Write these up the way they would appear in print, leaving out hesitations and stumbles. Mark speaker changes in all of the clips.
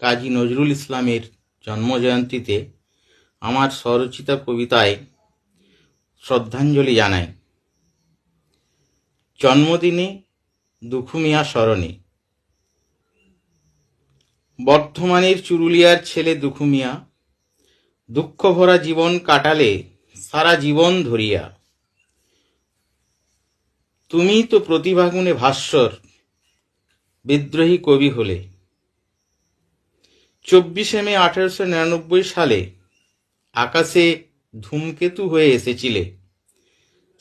Speaker 1: কাজী নজরুল ইসলামের জন্মজয়ন্তীতে আমার স্বরচিত কবিতায় শ্রদ্ধাঞ্জলি জানাই। জন্মদিনে দুখু মিয়া স্মরণে। বর্ধমানের চুরুলিয়ার ছেলে দুখু মিয়া দুঃখ ভরা জীবন কাটালে সারা জীবন ধরিয়া। তুমি তো প্রতিভাগুণে ভাস্বর, বিদ্রোহী কবি হলে। 24শে মে 1899 সালে আকাশে ধূমকেতু হয়ে এসেছিলে।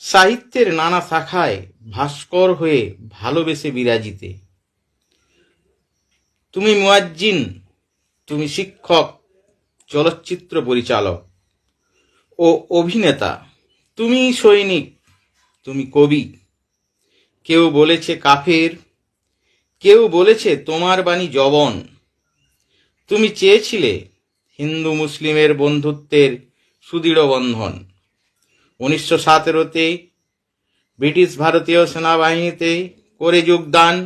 Speaker 1: সাহিত্যের নানা শাখায় ভাস্কর হয়ে ভালোবেসে বিরাজিতে। তুমি মুয়াজ্জিন, তুমি শিক্ষক, চলচ্চিত্র পরিচালক ও অভিনেতা। তুমি সৈনিক, তুমি কবি। কেউ বলেছে কাফের, কেউ বলেছে তোমার বাণী যবন। তুমি চেয়েছিলে হিন্দু মুসলিমের বন্ধুত্বের সুদৃঢ় বন্ধন। 1917-তে ব্রিটিশ ভারতীয় সেনাবাহিনীতে করে যোগদান।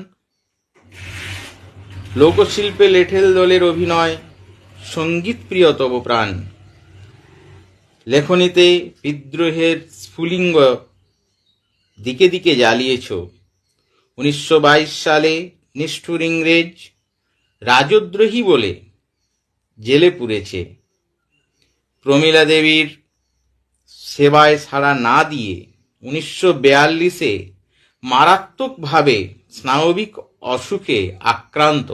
Speaker 1: লোকশিল্পে লেঠেল দলের অভিনয়, সঙ্গীত প্রিয় তব প্রাণ। লেখনীতে বিদ্রোহের স্ফুলিঙ্গ দিকে দিকে জ্বালিয়েছ। 1922 সালে নিষ্ঠুর ইংরেজ রাজদ্রোহী বলে জেলে পুরেছে। প্রমীলা দেবীর সেবায় সাড়া না দিয়ে 1942-এ মারাত্মকভাবে স্নায়বিক অসুখে আক্রান্ত।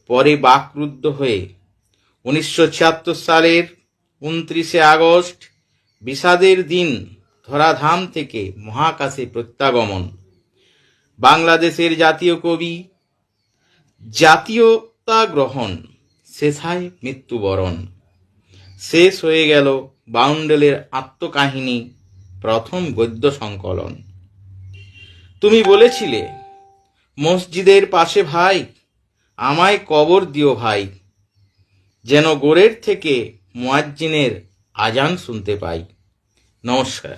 Speaker 1: পরে বাকরুদ্ধ হয়ে 1976 সালের 29শে আগস্ট বিষাদের দিন ধরাধাম থেকে মহাকাশে প্রত্যাগমন। বাংলাদেশের জাতীয় কবি, জাতীয়তা গ্রহণ, শেষায় মৃত্যুবরণ। শেষ হয়ে গেল বাউন্ডেলের আত্মকাহিনী প্রথম গদ্য সংকলন। তুমি বলেছিলে মসজিদের পাশে ভাই আমায় কবর দিও ভাই, যেন গোরের থেকে মুয়াজ্জিনের আজান শুনতে পাই। নমস্কার।